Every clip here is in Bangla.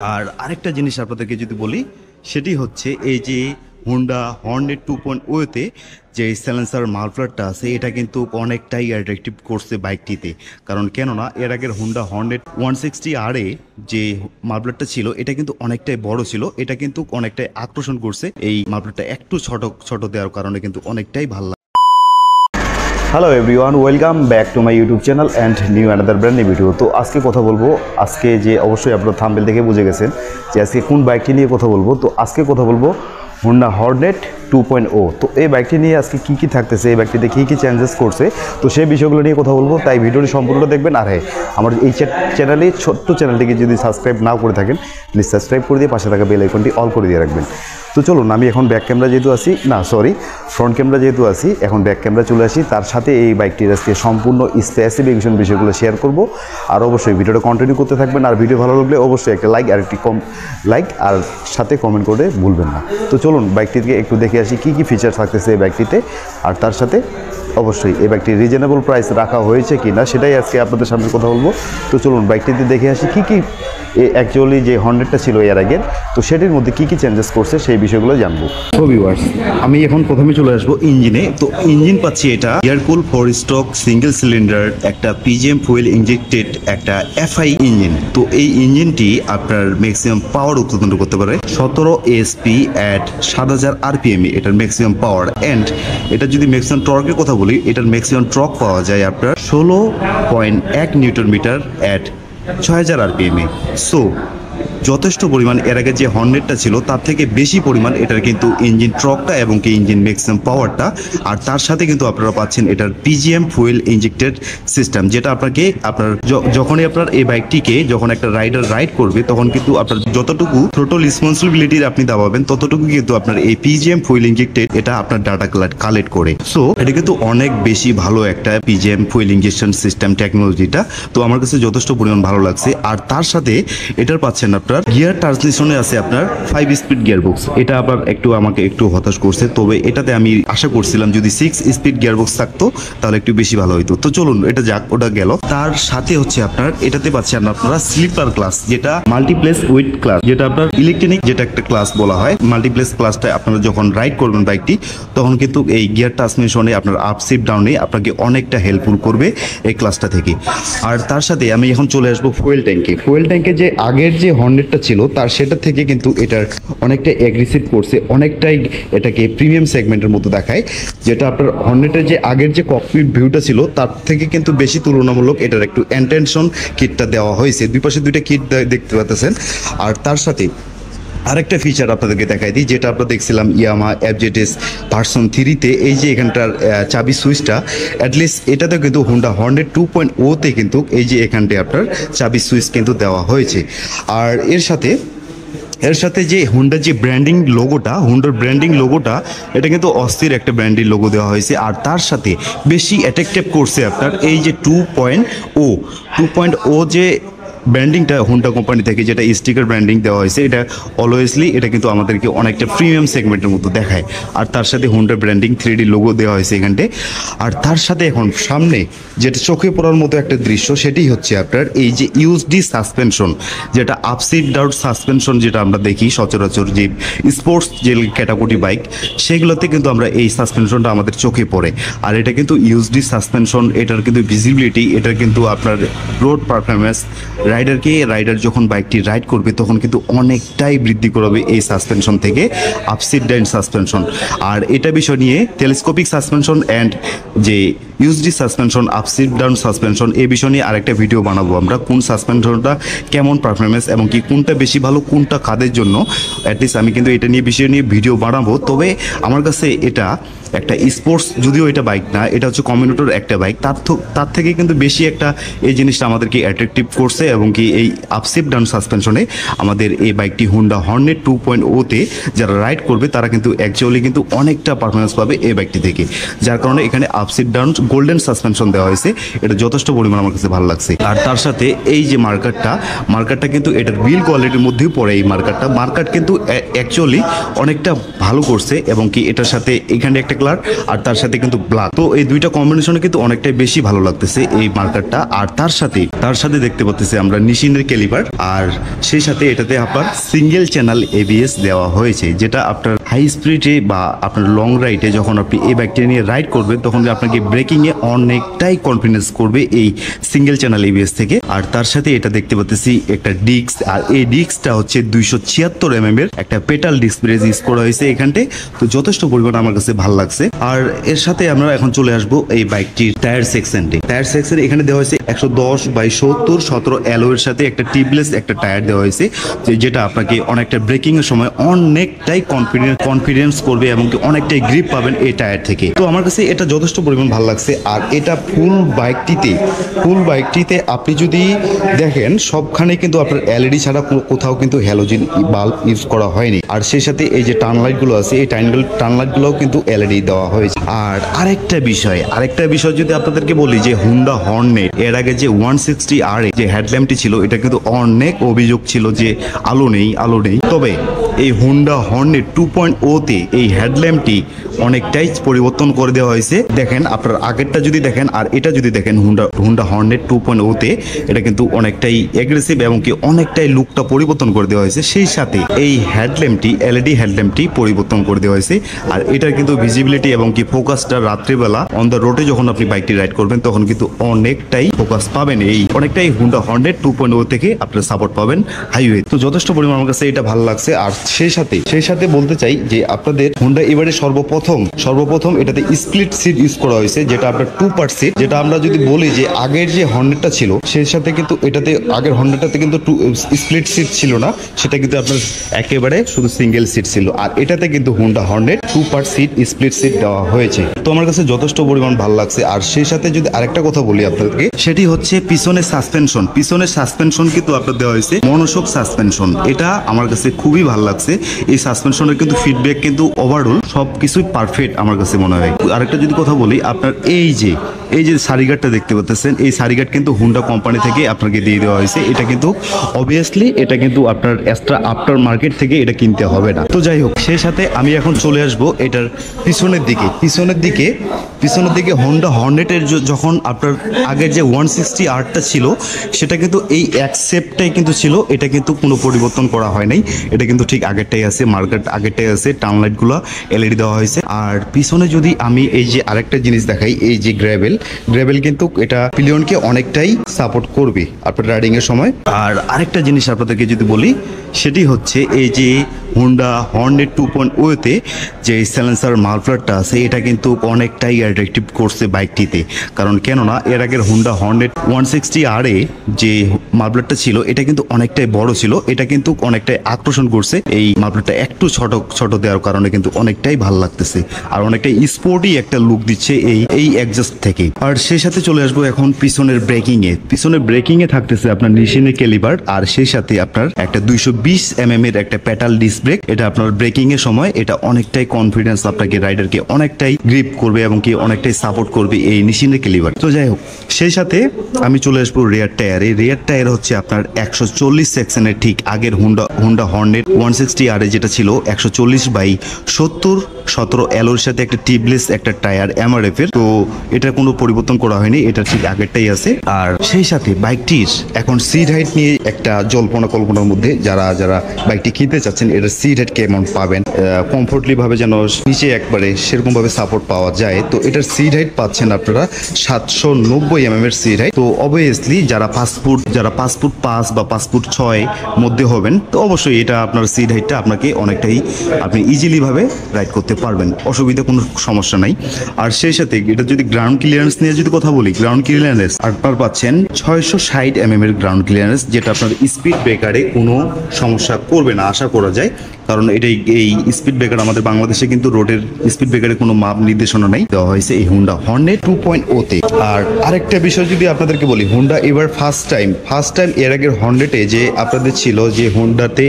আর আরেকটা জিনিস আপনাদেরকে যদি বলি সেটি হচ্ছে এই যে হোন্ডা হর্নেট 2.0 তে যে সাইলেন্সার মাফলারটা আছে এটা কিন্তু অনেকটাই অ্যাট্রাকটিভ করছে বাইকটিতে। কারণ কেননা এর আগের হোন্ডা হর্নেট 160R যে মাফলারটা ছিল এটা কিন্তু অনেকটাই বড় ছিল, এটা কিন্তু অনেকটাই আকর্ষণ করছে। এই মাফলারটা একটু ছোট ছোট দেওয়ার কারণে কিন্তু অনেকটাই ভালো। Hello everyone, welcome back to my YouTube channel and new another brand new video. তো আজকে কথা বলবো, আজকে যে অবশ্যই আপনারা থাম্বনেল দেখে বুঝে গেছেন যে আজকে কোন বাইকটি নিয়ে কথা বলবো। তো আজকে কথা বলবো হোন্ডা হর্নেট 2.0। তো এই বাইকটি নিয়ে আজকে কী থাকতেছে, এই বাইকটিতে কী চেঞ্জেস করছে, তো সেই বিষয়গুলো নিয়ে কথা বলবো। তাই ভিডিওটি সম্পূর্ণ দেখবেন। আর হ্যাঁ, আমার এই চ্যানেলে ছোট্ট চ্যানেলটিকে যদি সাবস্ক্রাইব নাও করে থাকেন প্লিজ সাবস্ক্রাইব করে দিয়ে পাশে থাকা বেল আইকনটি অল করে দিয়ে রাখবেন। তো চলুন, আমি এখন ব্যাক ক্যামেরা যেহেতু আসি, না সরি ফ্রন্ট ক্যামেরা যেহেতু আসি, এখন ব্যাক ক্যামেরা চলে আসি। তার সাথে এই বাইকটির আজকে সম্পূর্ণ স্পেসিফিকেশন বিষয়গুলো শেয়ার করব। আর অবশ্যই ভিডিওটা কন্টিনিউ করতে থাকবেন। আর ভিডিও ভালো লাগলে অবশ্যই একটা লাইক আর একটি লাইক আর সাথে কমেন্ট করে ভুলবেন না। তো চলুন বাইকটিকে একটু দেখে আসি কী ফিচার থাকতেছে এই বাইকটিতে। আর তার সাথে অবশ্যই এই বাইকটি রিজনেবল প্রাইস রাখা হয়েছে কি না সেটাই আজকে আপনাদের সামনে কথা বলবো। তো চলুন বাইকটিতে দেখে আসি কী অ্যাকচুয়ালি যে হর্নেটটা ছিল এর আগের, তো সেটির মধ্যে কী চেঞ্জেস করছে সেই বিষয়গুলো জানবো। তো ভিউয়ার্স, আমি এখন প্রথমে চলে আসবো ইঞ্জিনে। তো ইঞ্জিন পাচ্ছি এটা এয়ারকুল 4 স্ট্রোক সিঙ্গেল সিলিন্ডার একটা পিজিএম ফুয়েল ইনজেক্টেড একটা এফআই ইঞ্জিন। তো এই ইঞ্জিনটি আপনার ম্যাক্সিমাম পাওয়ার উৎপাদন করতে পারে 17 এসপি অ্যাট 7000 আরপিএম এটার ম্যাক্সিমাম পাওয়ার। অ্যান্ড এটা যদি ম্যাক্সিমাম টর্কের কথা বলি, এটার ম্যাক্সিমাম টর্ক পাওয়া যায় আপনার 16.1 newton metre at 6000 RPM. So যথেষ্ট পরিমাণ এর আগে যে হর্নেটটা ছিল তার থেকে বেশি পরিমাণ এটার কিন্তু ইঞ্জিন টর্কটা এবং কি ইঞ্জিন ম্যাক্সিমাম পাওয়ারটা। আর তার সাথে কিন্তু আপনারা পাচ্ছেন এটার পিজিএম ফুয়েল ইনজেক্টেড সিস্টেম, যেটা আপনাকে আপনার যখনই আপনার এই বাইকটিকে যখন একটা রাইডার রাইড করবে তখন কিন্তু আপনার যতটুকু থ্রোটল রেসপন্সিবিলিটি আপনি দাবাবেন ততটুকু কিন্তু আপনার এই পিজিএম ফুয়েল ইনজেক্টেড এটা আপনার ডাটা কালেক্ট করে। সো এটা কিন্তু অনেক বেশি ভালো একটা পিজিএম ফুয়েল ইনজেকশন সিস্টেম টেকনোলজিটা। তো আমার কাছে যথেষ্ট পরিমাণ ভালো লাগছে। আর তার সাথে এটার পাচ্ছেন আপনার গিয়ার ট্রান্সমিশনে আছে আপনার 5 স্পিড গিয়ার বক্স। এটা আবার আমাকে একটু হতাশ করছে, তবে এটাতে আমি আশা করছিলাম যদি 6 স্পিড গিয়ার বক্স থাকতো তাহলে একটু বেশি ভালো হইতো। তো চলুন এটা যাক, ওটা গেল। তার সাথে হচ্ছে আপনার এটাতে পাচ্ছেন আপনারা স্লিপার ক্লাস, যেটা মাল্টিপ্লেস উইথ ক্লাস, যেটা আপনার ইলেকট্রনিক যেটা একটা ক্লাস বলা হয়। মাল্টিপ্লেস ক্লাসটা আপনারা যখন রাইড করবেন বাইকটি তখন কিন্তু এই গিয়ার ট্রান্সমিশনে আপনার আপ শিফট ডাউনে আপনাকে অনেকটা হেল্পফুল করবে এই ক্লাসটা থেকে। আর তার সাথে আমি এখন চলে আসবো ফুয়েল ট্যাঙ্কে। ফুয়েল ট্যাঙ্কে যে আগের যে হর্নেটটা ছিল তার সেটা থেকে কিন্তু এটার অনেকটা অ্যাগ্রেসিভ করছে, অনেকটাই এটাকে প্রিমিয়াম সেগমেন্টের মতো দেখায়। যেটা আপনার হর্নেটের যে আগের যে ককপিট ভিউটা ছিল তার থেকে কিন্তু বেশি তুলনামূলক এটার একটু অ্যাটেনশন কিটটা দেওয়া হয়েছে। দুই পাশে দুইটা কিট দেখতে পাচ্ছেন। আর তার সাথে আরেকটা ফিচার আপনাদেরকে দেখাই দিই, যেটা আমরা দেখছিলাম ইয়ামা এফজেডএস ভার্সন 3-তে, এই যে এখানটার চাবি সুইচটা অ্যাটলিস্ট এটাতে কিন্তু হোন্ডা হর্নেট 2.0-তে কিন্তু এই যে এখানটায় আপনার চাবি সুইচ কিন্তু দেওয়া হয়েছে। আর এর সাথে যে হোন্ডার যে ব্র্যান্ডিং লোগোটা, হোন্ডার ব্র্যান্ডিং লোগোটা এটা কিন্তু অস্থির একটা ব্র্যান্ডিং লোগো দেওয়া হয়েছে। আর তার সাথে বেশি অ্যাট্রাকটিভ করছে আপনার এই যে 2.0 যে ব্র্যান্ডিংটা হোন্ডা কোম্পানি থেকে, যেটা স্টিকার ব্র্যান্ডিং দেওয়া হয়েছে, এটা অলওয়েজলি এটা কিন্তু আমাদেরকে অনেকটা প্রিমিয়াম সেগমেন্টের মতো দেখায়। আর তার সাথে হোন্ডা ব্র্যান্ডিং 3D লোগো দেওয়া হয়েছে এখানটে। আর তার সাথে এখন সামনে যেটা চোখে পড়ার মতো একটা দৃশ্য সেটি হচ্ছে আপনার এই যে ইউএসডি সাসপেনশন, যেটা আপসাইড ডাউন সাসপেনশন, যেটা আমরা দেখি সচরাচর যে স্পোর্টস যে ক্যাটাগরি বাইক সেগুলোতে কিন্তু আমরা এই সাসপেনশনটা আমাদের চোখে পড়ে। আর এটা কিন্তু ইউএসডি সাসপেনশন, এটার কিন্তু ভিজিবিলিটি, এটার কিন্তু আপনার রোড পারফরমেন্স রাইডার যখন বাইকটি রাইড করবে তখন কিন্তু অনেকটাই বৃদ্ধি করবে এই সাসপেনশন থেকে আপসাইড ডাউন সাসপেনশন। আর এটা বিষয় নিয়ে টেলিস্কোপিক সাসপেনশন অ্যান্ড যে USD suspension upside down suspension এই বিষয় নিয়ে আরেকটা ভিডিও বানাবো আমরা, কোন সাসপেনশনটা কেমন পারফরমেন্স এবং কি কোনটা বেশি ভালো কোনটা কাদের জন্য। অ্যাটলিস্ট আমি কিন্তু এটা নিয়ে বিষয় নিয়ে ভিডিও বানাবো। তবে আমার কাছে এটা একটা স্পোর্টস, যদিও এটা বাইক না, এটা হচ্ছে কমিউটার একটা বাইক, তার থেকে কিন্তু বেশি একটা এই জিনিসটা আমাদেরকে অ্যাট্রাকটিভ করছে। এবং কি এই আপসাইড ডাউন সাসপেনশনে আমাদের এই বাইকটি হোন্ডা হর্নেট 2.0-তে যারা রাইড করবে তারা কিন্তু অ্যাকচুয়ালি কিন্তু অনেকটা পারফরমেন্স পাবে এই বাইকটি থেকে। যার কারণে এখানে আপসাইড ডাউন গোল্ডেন সাসপেনশন দেওয়া হয়েছে, এটা যথেষ্ট পরিমাণ আমার কাছে ভালো লাগছে। আর তার সাথে এই যে মার্কারটা কিন্তু এটার বিল কোয়ালিটির মধ্যেই পড়ে। এই মার্কার কিন্তু অ্যাকচুয়ালি অনেকটা ভালো করছে, এবং কি এটার সাথে এখানে একটা কালার আর তার সাথে কিন্তু ব্ল্যাক, তো এই দুইটা কম্বিনেশনে কিন্তু অনেকটাই বেশি ভালো লাগতেছে এই মার্কারটা। আর তার সাথে দেখতে পাচ্ছি আমরা নিশিনের ক্যালিপার, আর সেই সাথে এটাতে আপনার সিঙ্গেল চ্যানেল এবিএস দেওয়া হয়েছে, যেটা আপনার হাই স্পিডে বা আপনার লং রাইডে যখন আপনি এই বাইকটা নিয়ে রাইড করবেন তখন আপনাকে ব্রেকিংয়ে অনেকটাই কনফিডেন্স করবে এই সিঙ্গেল চ্যানেল এবিএস থেকে। আর তার সাথে এটা দেখতে পাচ্ছি একটা ডিস্ক, আর এই ডিস্কটা হচ্ছে 276 mm এর একটা পেটাল ডিস্ক ব্রেক ইউজ করা হয়েছে এখানতে, তো যথেষ্ট পরিমাণ আমার কাছে ভালো লাগছে। আর এর সাথে আমরা এখন চলে আসবো এই বাইকটির টায়ার সেকশনে। এখানে দেওয়া হয়েছে 110/70 17 অ্যালয়ের সাথে একটা টিউবলেস একটা টায়ার দেওয়া হয়েছে, যেটা আপনাকে অনেকটা ব্রেকিং এর সময় অনেকটাই কনফিডেন্স করবে এবং কি অনেকটাই গ্রিপ পাবেন এই টায়ার থেকে। তো আমার কাছে এটা যথেষ্ট পরিমাণ ভালো লাগছে। আর এটা ফুল বাইকটিতে আপনি যদি দেখেন সবখানে কিন্তু আপনার এলইডি ছাড়া কোথাও কিন্তু হ্যালোজেন বাল্ব ইউজ করা হয়নি। আর সেই সাথে এই যে টার্ন লাইট গুলো আছে, এই টার্ন লাইট গুলোও কিন্তু এলইডি দেওয়া হয়েছে। আর আরেকটা বিষয় যদি আপনাদেরকে বলি যে হুন্ডা হর্নেট এর আগে যে 160R যে হেডল্যাম্পটি ছিল, এটা কিন্তু অনেক অভিযোগ ছিল যে আলো নেই। তবে এই হুন্ডা হর্নেট 2.0 তে এই হেডল্যাম্পটি অনেকটাই পরিবর্তন করে দেওয়া হয়েছে। দেখেন আপনার আগেরটা যদি দেখেন আর এটা যদি দেখেন, হুন্ডা হর্নেট 2.0 তে এটা কিন্তু অনেকটাই এগ্রেসিভ এবং কি অনেকটাই লুকটা পরিবর্তন করে দেওয়া হয়েছে। সেই সাথে এই হেডল্যাম্পটি এলইডি হেডল্যাম্পটি পরিবর্তন করে দেওয়া হয়েছে। আর এটার কিন্তু ভিজিবিলিটি এবং কি ফোকাসটা রাত্রিবেলা অন দ্য রোডে যখন আপনি বাইকটি রাইড করবেন তখন কিন্তু অনেকটাই ফোকাস পাবেন, অনেকটাই হুন্ডা হর্নেট 2.0 থেকে আপনার সাপোর্ট পাবেন হাইওয়ে। তো যথেষ্ট পরিমাণ আমার কাছে এটা ভালো লাগছে। আর সেই সাথে বলতে চাই যে আপনাদের হুন্ডা এবারে সর্বপ্রথম এটাতে স্প্লিট সিট ইউজ করা হয়েছে, যেটা আপনার 2 পার্ট সিট, যেটা আমরা যদি বলি যে আগের যে হর্নেটটা ছিল সেই সাথে কিন্তু এটাতে আগের হর্নেটটাতে কিন্তু স্প্লিট সিট ছিল না, সেটা কিন্তু আপনার একেবারে শুধু সিঙ্গেল সিট ছিল। আর এটাতে কিন্তু Honda Hornet 2 part seat split seat দেওয়া হয়েছে, তো আমার কাছে যথেষ্ট পরিমাণ ভালো লাগছে। আর সেই সাথে যদি আরেকটা কথা বলি আপনাদেরকে, সেটি হচ্ছে পিছনের সাসপেনশন কিন্তু আপনার দেওয়া হয়েছে মনোশক সাসপেনশন। এটা আমার কাছে খুবই ভালো লাগছে। এই সাসপেনশনের কিন্তু ফিডব্যাক কিন্তু ওভারঅল সবকিছুই পারফেক্ট আমার কাছে মনে হয়। আরেকটা যদি কথা বলি, আপনার এই যে সারিগাটটা দেখতে পাচ্ছেন, এই সারিগাট কিন্তু হুন্ডা কোম্পানি থেকে আপনাকে দিয়ে দেওয়া হয়েছে। এটা কিন্তু অবভিয়াসলি এটা কিন্তু আপনার এক্সট্রা আফটার মার্কেট থেকে এটা কিনতে হবে না। তো যাই হোক, সেই সাথে আমি এখন চলে আসবো এটার পিছনের দিকে হুন্ডা হর্নেটের যখন আপনার আগের যে 160Rটা ছিল সেটা কিন্তু এই অ্যাকসেপ্টটাই কিন্তু ছিল, এটা কিন্তু কোনো পরিবর্তন করা হয় নাই। এটা কিন্তু ঠিক আগেরটাই আছে, মার্কেট আগেরটাই আছে, টার্ন লাইটগুলো এলইডি দেওয়া হয়েছে। আর পিছনে যদি আমি এই যে আরেকটা জিনিস দেখাই, এই যে গ্র্যাভেল কিন্তু এটা পিলিয়নকে অনেকটাই সাপোর্ট করবে আপনার রাইডিং এর সময়। আর আরেকটা জিনিস আপনাদেরকে যদি বলি, সেটি হচ্ছে এই যে হুন্ডা হর্নেট 2.0 তে যে সাইলেন্সার মাফলারটা আছে, এটা কিন্তু অনেকটাই অ্যাট্রাকটিভ করছে বাইকটিতে। কারণ কেননা এর আগের হুন্ডা হর্নেট 160R যে মাফলারটা ছিল এটা কিন্তু অনেকটাই বড় ছিল, এটা কিন্তু অনেকটাই আকর্ষণ করছে। এই মাফলারটা একটু ছোট দেওয়ার কারণে কিন্তু অনেকটাই ভালো লাগতেছে, আর অনেকটাই স্পোর্টি একটা লুক দিচ্ছে এই অ্যাডজাস্ট থেকে। আর সেই সাথে চলে আসবো এখন পিছনের ব্রেকিং এ থাকতেছে আপনার নিশিনের ক্যালিপার, আর সেই সাথে আপনার একটা 220 mm এর একটা পেটাল ডিস্ক ব্রেক। এটা আপনার ব্রেকিং এর সময় এটা অনেকটাই কনফিডেন্স আপনাকে রাইডারকে অনেকটাই গ্রিপ করবে এবং কি অনেকটাই সাপোর্ট করবে এই নিশিনের ক্যালিপার। তো যাই হোক, সেই সাথে আমি চলে আসবো রিয়ার টায়ার। এই রিয়ার টায়ার হচ্ছে আপনার 140 সেকশনের ঠিক আগের হুন্ডা হর্নেট 160R যেটা ছিল 140/70 17 অ্যালোর সাথে একটা টিউবলেস একটা টায়ার এমআরএফ এর। তো এটা কোনো পরিবর্তন করা হয়নি, এটা ঠিক আগেরটাই আছে। আর সেই সাথে বাইকটির এখন সিট হাইট নিয়ে একটা কল্পনার মধ্যে যারা বাইকটি কিনতে চাচ্ছেন, এটা সিট হাইট কেমন পাবেন, কমফোর্টলি ভাবে যেন নিচে একবারে সেরকম ভাবে সাপোর্ট পাওয়া যায়। তো এটার সিট হাইট পাচ্ছেন আপনারা 790 mm এর সিট হাইট। তো অবভিয়াসলি যারা 5 ফুট 5 বা 5 ফুট 6 মধ্যে হবেন, তো অবশ্যই এটা আপনার সিট হাইটটা আপনাকে অনেকটাই আপনি ইজিলি ভাবে রাইড করতে পারবেন, অসুবিধা কোনো সমস্যা নাই। আর সেই সাথে এটা যদি গ্রাউন্ড ক্লিয়ারেন্স নিয়ে যদি কথা বলি, গ্রাউন্ড ক্লিয়ারেন্স আপনার পাচ্ছেন 660 mm এর গ্রাউন্ড ক্লিয়ারেন্স, যেটা আপনার স্পিড ব্রেকারে কোনো সমস্যা করবে না আশা করা যায়। কারণ এটা এই স্পিড ব্রেকার, আমাদের বাংলাদেশে কিন্তু রোডের স্পিড ব্রেকারের কোনো মাপ নির্দেশনা নাই, দেওয়া হয়েছে এই হুন্ডা হর্নেট 2.0 তে। আর আরেকটা বিষয় যদি আপনাদেরকে বলি, হুন্ডা এবার ফার্স্ট টাইম এর আগের হর্নেটে যে আপনাদের ছিল যে হুন্ডাতে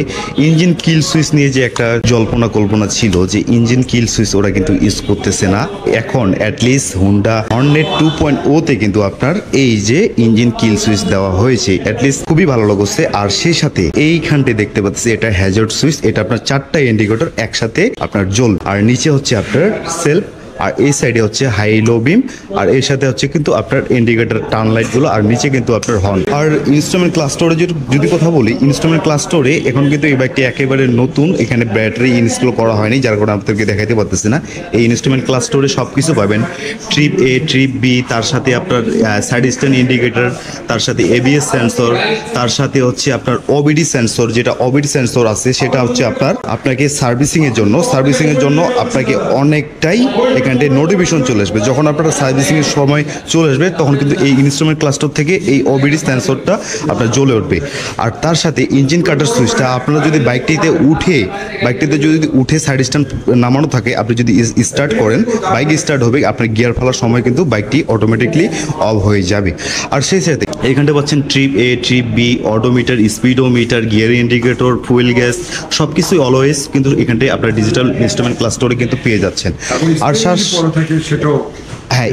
ইঞ্জিন কিল সুইচ নিয়ে যে একটা জল্পনা কল্পনা ছিল যে ইঞ্জিন কিল সুইচ ওরা কিন্তু ইউজ করতেছে না, এখন অ্যাটলিস্ট হুন্ডা হর্নেট 2.0 তে কিন্তু আপনার এই যে ইঞ্জিন কিল সুইচ দেওয়া হয়েছে, অ্যাটলিস্ট খুবই ভালো লাগছে। আর সেই সাথে এইখানটা দেখতে পাচ্ছি এটা হ্যাজার্ড সুইচ, এটা আপনার 4টা ইন্ডিকেটর একসাথে আপনার জ্বল, আর নিচে হচ্ছে আপনার সেলফ, আর এই সাইডে হচ্ছে হাই লো বিম, আর এর সাথে হচ্ছে কিন্তু আপনার ইন্ডিকেটর টার্ন লাইট গুলো, আর নিচে কিন্তু আপনার হর্ন। আর ইনস্ট্রুমেন্ট ক্লাস্টারে যদি কথা বলি, ইনস্ট্রুমেন্ট ক্লাস্টারে এখন কিন্তু এই বাইকটি একেবারে নতুন, এখানে ব্যাটারি ইনস্টল করা হয়নি, যার কারণে আপনাদেরকে দেখাইতে পারতেছি না। এই ইনস্ট্রুমেন্ট ক্লাস্টারে সবকিছু পাবেন, ট্রিপ এ ট্রিপ বি, তার সাথে আপনার সাইড স্ট্যান্ড ইন্ডিকেটর, তার সাথে এবিএস সেন্সর, তার সাথে হচ্ছে আপনার ওবিডি সেন্সর, যেটা ওবিডি সেন্সর আছে সেটা হচ্ছে আপনাকে সার্ভিসিং এর জন্য আপনাকে অনেকটাই নোটিফিকেশন চলে আসবে। যখন আপনার সার্ভিসিং এর সময় চলে আসবে তখন কিন্তু এই ইনস্ট্রুমেন্ট ক্লাস্টার থেকে এই ওবিডি সেন্সরটা আপনার জ্বলে উঠবে। আর তার সাথে ইঞ্জিন কাটার সুইচটা আপনারা যদি বাইকটিতে যদি উঠে সাইড স্ট্যান্ড নামানো থাকে, আপনি যদি স্টার্ট করেন, বাইক স্টার্ট হবে, আপনার গিয়ার ফেলার সময় কিন্তু বাইকটি অটোমেটিকলি অফ হয়ে যাবে। আর সেই সাথে এখানটা পাচ্ছেন trip A trip B, odometer, speedometer, gear indicator, fuel gas, সবকিছুই অলওয়েজ কিন্তু এখানটায় আপনার ডিজিটাল ইনস্ট্রুমেন্ট ক্লাস্টারে কিন্তু পেয়ে যাচ্ছেন। আর হ্যাঁ,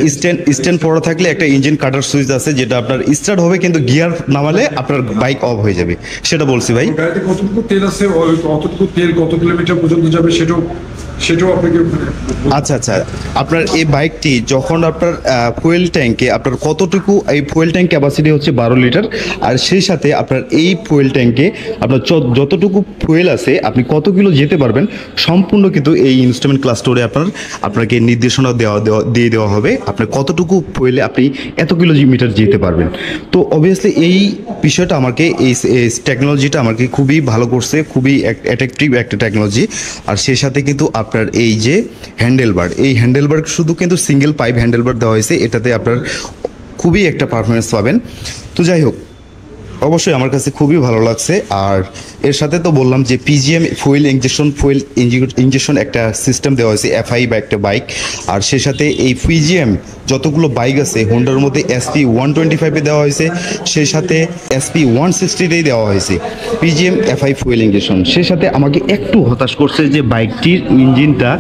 স্ট্যান্ড পড়া থাকলে একটা ইঞ্জিন কাটার সুইচ আছে, যেটা আপনার স্টার্ট হবে কিন্তু গিয়ার নামালে আপনার বাইক অফ হয়ে যাবে, সেটা বলছি ভাই। গাড়িতে কতটুকু তেল আছে, অতটুকু তেল কত কিলোমিটার পর্যন্ত যাবে সেটাও আপনাকে। আচ্ছা, আপনার এই বাইকটি যখন আপনার ফুয়েল ট্যাঙ্কে আপনার কতটুকু, এই ফুয়েল ট্যাঙ্ক ক্যাপাসিটি হচ্ছে 12 লিটার, আর সেই সাথে আপনার এই ফুয়েল ট্যাঙ্কে আপনার যতটুকু ফুয়েল আছে আপনি কত কিলো যেতে পারবেন সম্পূর্ণ কিন্তু এই ইনস্ট্রুমেন্ট ক্লাস্টারে আপনাকে নির্দেশনা দিয়ে দেওয়া হবে, আপনার কতটুকু ফুয়েলে আপনি এত কিলোমিটার যেতে পারবেন। তো অবভিয়াসলি এই বিষয়টা আমাকে এই টেকনোলজিটা আমাকে খুবই ভালো করছে, খুবই অ্যাট্রাকটিভ একটা টেকনোলজি। আর সেই সাথে কিন্তু আপনার এই যে হ্যান্ডেলবার শুধু কিন্তু সিঙ্গেল পাইপ হ্যান্ডেলবার দেওয়া হয়েছে, এটাতে আপনার খুবই একটা পারফরমেন্স পাবেন। তো যাই হোক, অবশ্যই আমার কাছে খুবই ভালো লাগছে। আর এর সাথে তো বললাম যে পিজিএম ফুয়েল ইঞ্জেকশন একটা সিস্টেম দেওয়া হয়েছে এফআই বা একটা বাইক, আর সেই সাথে এই পিজিএম যতগুলো বাইক আছে হোন্ডার মধ্যে SP 125 দেওয়া হয়েছে, সেই সাথে SP 160 দেওয়া হয়েছে পিজিএম এফআই ফুয়েল ইঞ্জেকশন। সেই সাথে আমাকে একটু হতাশ করছে যে বাইকটির ইঞ্জিনটা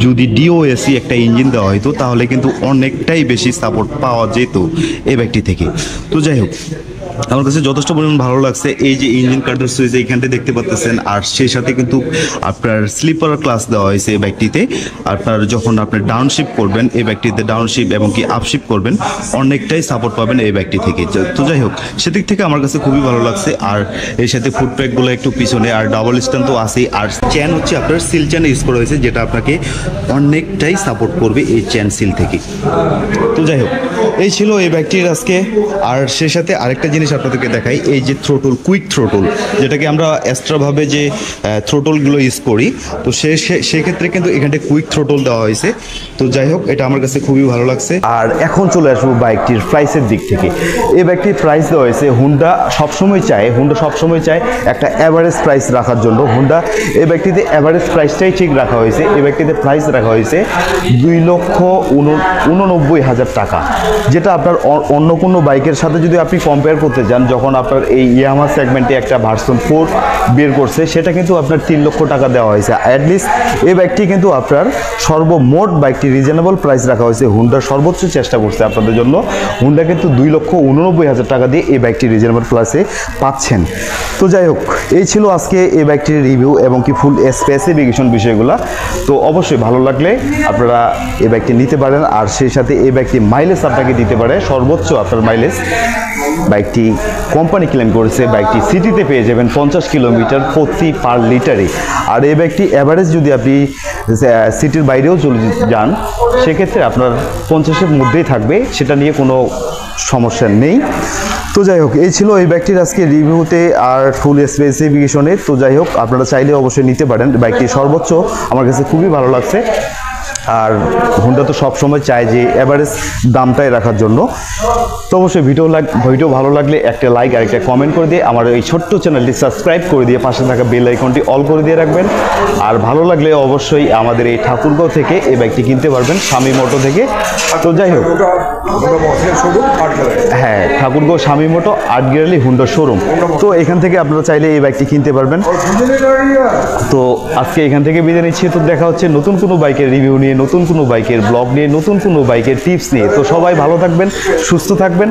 যদি ডিওএসি একটা ইঞ্জিন দেওয়া হতো তাহলে কিন্তু অনেকটাই বেশি সাপোর্ট পাওয়া যেত এই বাইকটি থেকে। তো যাই হোক, আমার কাছে যথেষ্ট পরিমাণ ভালো লাগছে। এই যে ইঞ্জিন কাটার সুইচ এইখানটা দেখতে পাচ্ছেন, আর সেই সাথে কিন্তু আপনার স্লিপার ক্লাস দেওয়া হয়েছে এই বাইকটিতে। আপনার যখন আপনি ডাউনশিফট করবেন এই বাইকটিতে, ডাউনশিফট এবং কি আপশিফট করবেন, অনেকটাই সাপোর্ট পাবেন এই বাইকটি থেকে। তো যাই হোক, সেদিক থেকে আমার কাছে খুবই ভালো লাগছে। আর এর সাথে ফুটপ্যাকগুলো একটু পিছনে, আর ডাবল স্ট্যান্ড তো আছেই, আর চেন হচ্ছে আপনার সিল চেন ইউজ করা হয়েছে, যেটা আপনাকে অনেকটাই সাপোর্ট করবে এই চেন সিল থেকে। তো যাই হোক, এই ছিল এই বাইকটির আজকে। আর সেই সাথে আরেকটা জিনিস আপনাদেরকে দেখাই, এই যে থ্রোটল, কুইক থ্রোটল, যেটাকে আমরা এক্সট্রাভাবে যে থ্রোটলগুলো ইউজ করি, তো সেক্ষেত্রে কিন্তু এখানে কুইক থ্রোটল দেওয়া হয়েছে। তো যাই হোক, এটা আমার কাছে খুবই ভালো লাগছে। আর এখন চলে আসবো বাইকটির প্রাইসের দিক থেকে। এই বাইকটির প্রাইস দেওয়া হয়েছে, হুন্ডা সবসময় চায় একটা অ্যাভারেজ প্রাইস রাখার জন্য। হুন্ডা এই বাইকটিতে অ্যাভারেজ প্রাইসটাই ঠিক রাখা হয়েছে। এই বাইকটিতে প্রাইস রাখা হয়েছে 2,89,000 টাকা, যেটা আপনার অন্য কোনো বাইকের সাথে যদি আপনি কম্পেয়ার করতে যান, যখন আপনার এই ইয়ামাহা সেগমেন্টে একটা ভার্সন 4 বের করছে, সেটা কিন্তু আপনার 3 লক্ষ টাকা দেওয়া হয়েছে। অ্যাটলিস্ট এই বাইকটি কিন্তু আপনার সর্বমোট বাইকটি রিজনেবল প্রাইস রাখা হয়েছে। হুন্ডা সর্বোচ্চ চেষ্টা করছে আপনাদের জন্য। হুন্ডা কিন্তু 2,89,000 টাকা দিয়ে এই বাইকটি রিজনেবল প্রাইসে পাচ্ছেন। তো যাই হোক, এই ছিল আজকে এই বাইকটির রিভিউ এবং কি ফুল স্পেসিফিকেশন বিষয়গুলো। তো অবশ্যই ভালো লাগলে আপনারা এই বাইকটি নিতে পারেন। আর সেই সাথে এই বাইকটি মাইলেজ আপনাকে দিতে পারে সর্বোচ্চ আপনার মাইলেজ। বাইকটি কোম্পানি ক্লেম করেছে বাইকটি সিটিতে পেয়ে যাবেন 50 কিলোমিটার প্রতি পার লিটারে। আর এই বাইকটি অ্যাভারেজ যদি আপনি সিটির বাইরেও চলে যান, সেক্ষেত্রে আপনার 50-এর মধ্যেই থাকবে, সেটা নিয়ে কোনো সমস্যা নেই। তো যাই হোক, এই ছিল এই বাইকটির আজকে রিভিউতে আর ফুল স্পেসিফিকেশনে। তো যাই হোক, আপনারা চাইলে অবশ্যই নিতে পারেন। বাইকটি সর্বোচ্চ আমার কাছে খুবই ভালো লাগছে। আর হুন্ডা তো সবসময় চায় যে এভারেজ দামটাই রাখার জন্য। তো অবশ্যই ভিডিও ভালো লাগলে একটা লাইক আর একটা কমেন্ট করে দিয়ে আমার এই ছোট্ট চ্যানেলটি সাবস্ক্রাইব করে দিয়ে পাশে থাকা বেল আইকনটি অল করে দিয়ে রাখবেন। আর ভালো লাগলে অবশ্যই আমাদের এই ঠাকুরগাঁও থেকে এই বাইকটি কিনতে পারবেন, স্বামী মোটো থেকে। তো যাই হোক, হ্যাঁ, ঠাকুরগাঁও স্বামী মোটো আর্ট গ্যালারি হুন্ডা শোরুম। তো এখান থেকে আপনারা চাইলে এই বাইকটি কিনতে পারবেন। তো আজকে এখান থেকে বিদায় নিচ্ছি। তো দেখা হচ্ছে নতুন কোনো বাইকের রিভিউ নিয়ে, নতুন কোনো বাইকের ব্লগ নিয়ে, নতুন কোনো বাইকের টিপস নিয়ে। তো সবাই ভালো থাকবেন, সুস্থ থাকবেন।